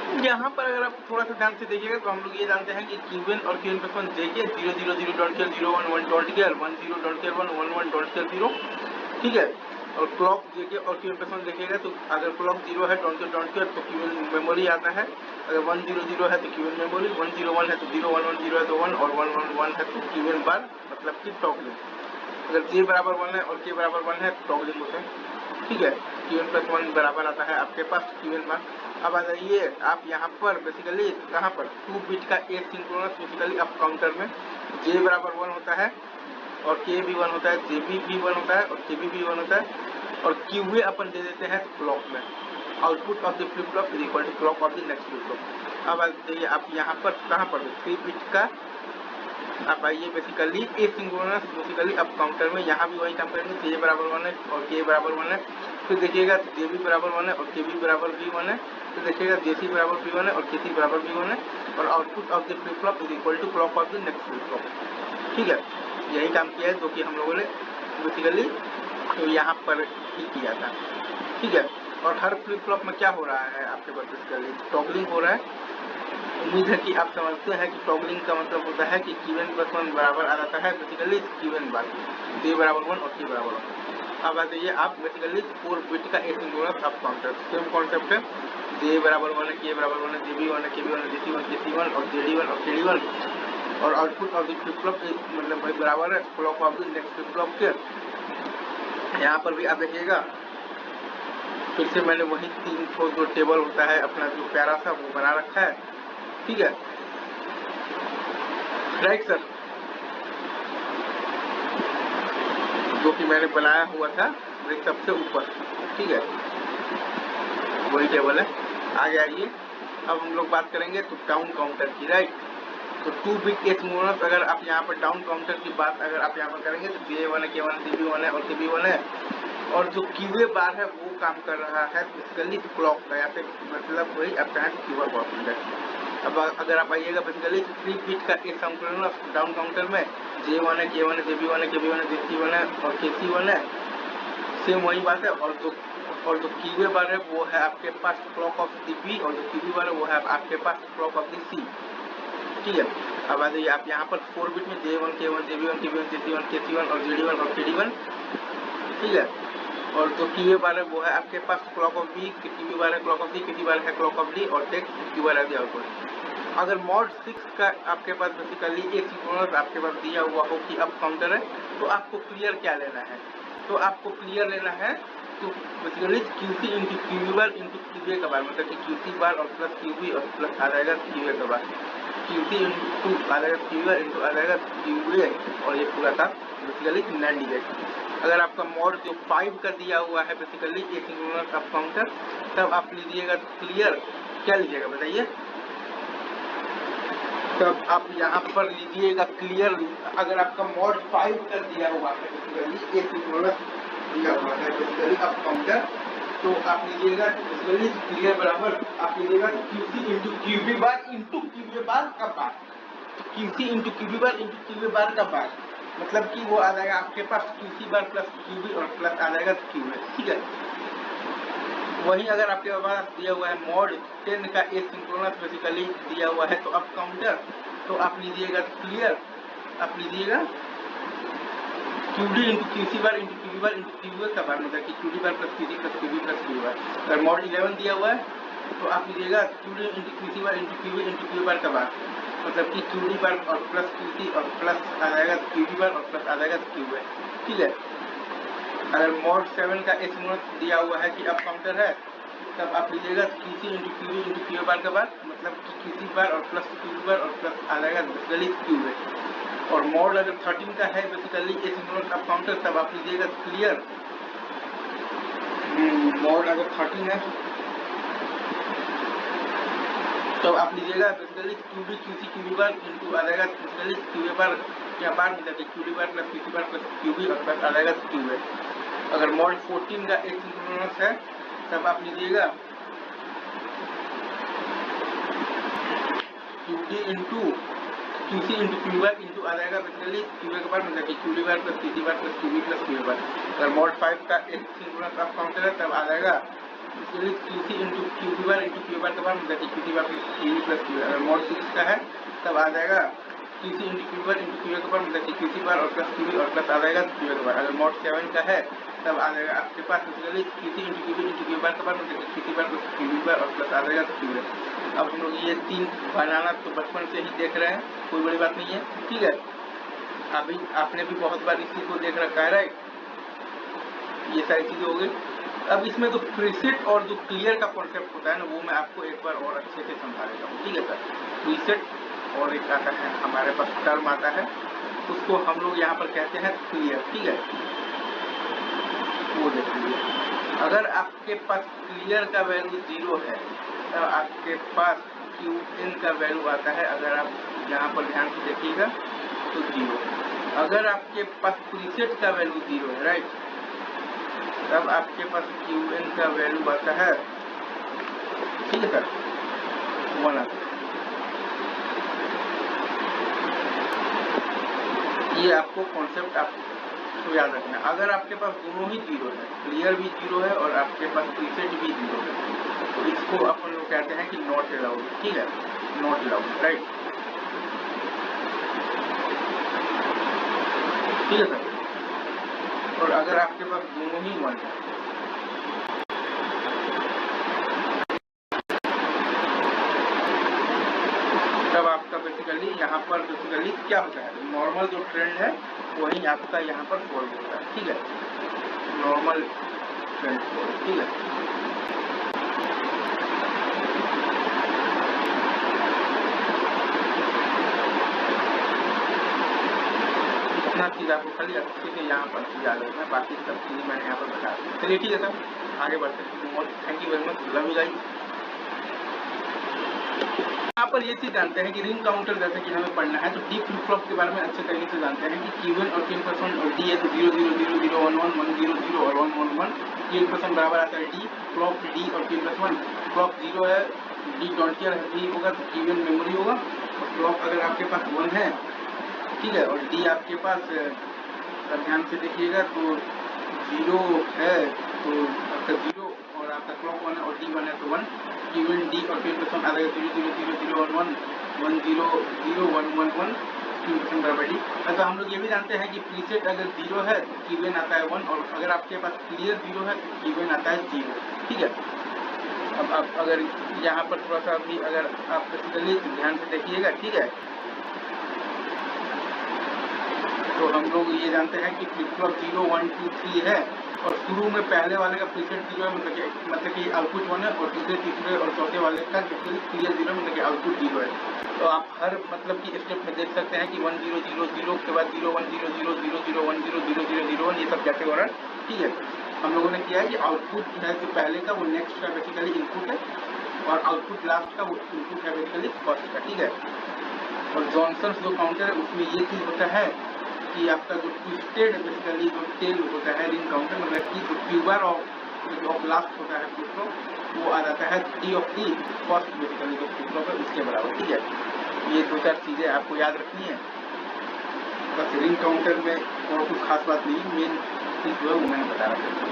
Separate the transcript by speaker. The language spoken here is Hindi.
Speaker 1: यहाँ पर अगर आप थोड़ा सा ध्यान से देखिएगा तो हम लोग ये जानते हैं कि क्यूएन और क्यूएन प्लस वन जेके 0 0 0 dot care 0 1 1 dot care 1 0 dot care 1 1 1 dot care 0, ठीक है। और क्लॉक जेके और क्यूएन प्लस वन देखिएगा तो अगर क्लॉक 0 है डॉट केयर तो क्यूएन मेमोरी आता है, अगर 1 0 0 है तो क्यूएन मेमोरी, 1 0 1 है तो 0 1 1 0 है तो 1 और 1 1 1 है तो क्यूएन बार, मतलब कि टॉगलिंग। अगर जे बराबर 1 है और के बराबर 1 है तो टॉगलिंग होता है, ठीक है। क्यूएन प्लस वन बराबर आता है आपके पास क्यूएन बार। अब आ जाइए आप यहाँ पर बेसिकली कहाँ पर 2 बिट का एसिंक्रोनस बेसिकली अप काउंटर में जे बराबर 1 होता है और के भी 1 होता है, जे भी 1 होता है और के भी 1 होता है और क्यूए अपन दे देते हैं क्लॉक में। Output of the flip flop is equal to clock of the next flip flop. अब आ जाइए आप यहाँ पर कहाँ पर 3 बिट का आप आइए basically asynchronous basically up counter में, यहाँ भी वही काम करेंगे, जे बराबर 1 है और के बराबर 1 है, फिर देखिएगा जे भी बराबर 1 है और के भी बराबर भी 1 है, तो देखिएगा जेसी बराबर भी 1 है और केसी बराबर भी 1 है और output of the flip flop is equal to clock of the next flip flop, ठीक है। यही काम किया है जो कि हम लोगों ने बेसिकली तो यहाँ पर ही किया था, ठीक है। और हर फ्लिप फ्लॉप में क्या हो रहा है आपके पास बेसिकली टॉगलिंग हो रहा है। उम्मीद है कि आप समझते हैं कि टॉगलिंग का मतलब होता है कि क्यूएन प्लस वन बराबर आ जाता है बेसिकली क्यूएन बार, जे बराबर 1 और के बराबर 1। अब आ जाइए आप बेसिकली 4 बिट का asynchronous up counter, same concept है, जे बराबर 1 है, के बराबर 1 है, जे भी 1 है, के भी 1 है, जेसी 1, केसी 1 और जेडी 1 और केडी 1 और output of the flip flop मतलब भाई बराबर है clock of the next flip flop के। यहाँ पर भी आप देखिएगा फिर से मैंने वही 3 ठो जो टेबल होता है अपना जो प्यारा सा वो बना रखा है, ठीक है, राइट सर, जो कि मैंने बनाया हुआ था सबसे ऊपर, ठीक है, वही टेबल है। आगे आइए अब हम लोग बात करेंगे तो डाउन काउंटर की, राइट। तो 2 बिट एसिंक्रोनस अगर आप यहाँ पर डाउन काउंटर की बात अगर आप यहाँ पर करेंगे तो जे1 है, के1 है, जेबी 1 है और केबी 1 है और जो क्यूए बार है वो काम कर रहा है बेसिकली क्लॉक का, या फिर मतलब वही आपका है क्यूआर काउंटर। अब अगर आप आइएगा बेसिकली 3 बिट का एसिंक्रोनस डाउन काउंटर में जे1 है, के1 है, जेबी 1 है, केबी 1 है, जेसी 1 है और केसी 1 है, सेम वही बात है। और जो क्यूए बार है वो है आपके पास क्लॉक ऑफ दी बी और जो क्यूबी बार है वो है आपके पास क्लॉक ऑफ दी सी, ठीक है। अब आ जाइए आप यहाँ पर 4 बिट में J1, K1, JB1, KB1, JC1, KC1 और JD1 और KD1, ठीक है। और जो क्यूए बार है वो है आपके पास क्लॉक ऑफ बी, क्यूबी बार है क्लॉक ऑफ डी, केटी बार है क्लॉक ऑफ डी और टेक क्यू बार है दी आउटपुट। अगर मॉड 6 का आपके पास बेसिकली एसिंक्रोनस आपके पास दिया हुआ हो कि अप काउंटर है तो आपको क्लियर क्या लेना है, तो आपको क्लियर लेना है तो basically QC into QB bar into QA का बार, मतलब कि क्यूसी बार और प्लस क्यूबी और प्लस आ जाएगा क्यूए का बार, क्यूसी इंटू आ जाएगा क्यूए इंटू आ जाएगा क्यूए और ये पूरा था बेसिकली नैंड गेट। अगर आपका मॉड जो 5 का दिया हुआ है बेसिकली एसिंक्रोनस अप काउंटर तब आप लीजिएगा क्लियर, क्या लीजिएगा बताइए, तब आप यहाँ पर लीजिएगा क्लियर। अगर आपका मॉड 5 का दिया हुआ है बेसिकली एसिंक्रोनस दिया हुआ है बेसिकली अप काउंटर तो आप लीजिएगा बेसिकली क्लियर बराबर आप लीजिएगा QC into QB bar into QB बार का बार, QC into QB bar into QB बार का बार, मतलब कि वो आ जाएगा आपके पास क्यूसी बार प्लस क्यूबी और प्लस आ जाएगा क्यूए, ठीक है। वही अगर आपके पास दिया हुआ है मॉड 10 का एसिंक्रोनस बेसिकली दिया हुआ है तो अप काउंटर तो आप लीजिएगा क्लियर, आप लीजिएगा QD into QC bar into QB bar into QA का बार, मतलब कि QD bar plus QC plus QB plus Q bar. अगर मॉड 11 दिया हुआ है तो आप लीजिएगा QD into QC bar into QB into Q bar का बार, मतलब कि क्यूडी बार और प्लस क्यूसी और प्लस आ जाएगा क्यूबी बार और प्लस आ जाएगा क्यूए, ठीक है। अगर मॉड 7 का एसिंक्रोनस दिया हुआ है कि अप काउंटर है तब आप लीजिएगा QC into QB into Q bar का बार, मतलब कि क्यूसी बार और प्लस क्यूबी बार और प्लस आ जाएगा बेसिकली क्यूए। और मॉड अगर 13 का है बेसिकली एसिंक्रोनस अप काउंटर तब आप लीजिएगा क्लियर, मॉड अगर 13 है तो आप लीजिएगा basically QB QC QB bar into आ जाएगा बेसिकली क्यूए बार या बार मतलब कि क्यूबी बार plus QC bar plus QB और प्लस आ जाएगा क्यूए। अगर मॉड 14 का एसिंक्रोनस है तब आप लीजिएगा QD into QC into Q bar into आ जाएगा बेसिकली क्यूए के बार मतलब कि QD bar plus QC bar plus QB plus Q bar. अगर मॉड 5 का एसिंक्रोनस अप काउंटर है तब आ जाएगा बेसिकली QC इंटू QB बार के बाद मतलब कि QC बार QB प्लस QB। अगर मॉड 6 का है तब आ जाएगा QC इंटू QB बार के बाद मतलब कि QC बार और प्लस QB और प्लस आ जाएगा QB के बाद। अगर मॉड 7 का है तब आ जाएगा आपके पास बेसिकली QC इंटू QB बार के बाद मतलब कि QC बार प्लस QB बार और प्लस आ जाएगा QB। अब हम लोग ये 3 बनाना तो बचपन से ही देख रहे हैं, कोई बड़ी बात नहीं है, ठीक है। अभी आपने भी बहुत बार इसी को देख रखा है, राइट। ये सारी चीजें हो गई। अब इसमें जो प्रीसेट और जो क्लियर का कॉन्सेप्ट होता है ना, वो मैं आपको एक बार और अच्छे से समझा देता हूँ, ठीक है सर। प्रीसेट और एक आता है हमारे पास टर्म आता है, उसको हम लोग यहाँ पर कहते हैं क्लियर, ठीक है। वो देखिए, अगर आपके पास क्लियर का वैल्यू 0 है तो आपके पास QN का वैल्यू आता है, अगर आप यहाँ पर ध्यान से देखिएगा तो 0। अगर आपके पास प्रीसेट का वैल्यू 0 है, राइट, तब आपके पास QN का वैल्यू आता है, ठीक है सर, 1 आता है। ये आपको कॉन्सेप्ट आपको याद रखना है। अगर आपके पास दोनों ही 0 है, क्लियर भी 0 है और आपके पास प्रीसेट भी 0 है, तो इसको अपन लोग कहते हैं कि नॉट अलाउड, ठीक है, नॉट अलाउड, राइट, ठीक है सर। और अगर आपके पास दोनों ही 1 है, तब आपका बेसिकली यहाँ पर बेसिकली क्या होता है, नॉर्मल जो ट्रेंड है वही आपका यहाँ पर फॉलो होता है, ठीक है, नॉर्मल ट्रेंड फॉलो, ठीक है। इतना चीज आपको खाली अच्छे से यहाँ पर याद रखना है, बाकी सब चीज मैंने यहाँ पर बता दी। चलिए ठीक है सर, आगे बढ़ते हैं। Thank you very much, love you guys. यहाँ पर ये चीज जानते हैं कि रिंग काउंटर जैसे कि हमें पढ़ना है तो डी फ्लिप फ्लॉप के बारे में अच्छे तरीके से जानते हैं कि Q1 और Q1 और D है तो 0 0 0 0 1 1 1 0 0 और 1 1 1। Q1 बराबर आता है D, क्लॉक D और Q1 क्लॉक 0 है, D डोंट केयर D होगा तो Q1 मेमोरी होगा, और क्लॉक अगर आपके पास 1 है, ठीक है, और D आपके पास ध्यान से देखिएगा तो 0 है तो आपका 0 और आपका क्लॉक 1 है और D 1 है तो 1, Q1 D और Q1 आ जाएगा 0 0 0 0 1 1 1 0 0 1 1 1 Q1 बराबर D। तो हम लोग ये भी जानते हैं कि प्रीसेट अगर 0 है तो Q1 आता है 1, और अगर आपके पास क्लियर 0 है तो Q1 आता है 0, ठीक है। अब आप अगर यहाँ पर थोड़ा सा भी अगर आप बेसिकली ध्यान से देखिएगा, ठीक है, तो हम लोग ये जानते हैं कि फ्लिप फ्लॉप 0 1 2 3 है, और शुरू में पहले वाले का प्रीसेट 0 है, मतलब कि आउटपुट 1 है, और दूसरे तीसरे और चौथे वाले का क्लियर 0 मतलब कि आउटपुट 0 है। तो आप हर मतलब कि स्टेप में देख सकते हैं कि 1 0 0 0 के बाद 0 1 0 0 0 0 1 0 0 0 0 1 ये सब कैसे हो रहा है, ठीक है। हम लोगों ने किया है कि आउटपुट है जो पहले का वो नेक्स्ट का बेसिकली इनपुट है, और आउटपुट लास्ट का वो इनपुट है बेसिकली फर्स्ट का, ठीक है। और जॉनसन जो काउंटर है उसमें ये चीज होता है कि आपका जो ट्विस्टेड बेसिकली जो टेल होता है रिंग काउंटर, मतलब कि जो क्यूबर ऑफ लास्ट होता है फ्लिप फ्लॉप, वो आ जाता है D of the first basically जो फ्लिप फ्लॉप है उसके बराबर, ठीक है। ये 2-4 चीजें आपको याद रखनी है, बस रिंग काउंटर में और कुछ खास बात नहीं, मेन चीज जो है वो मैंने बता रहा था।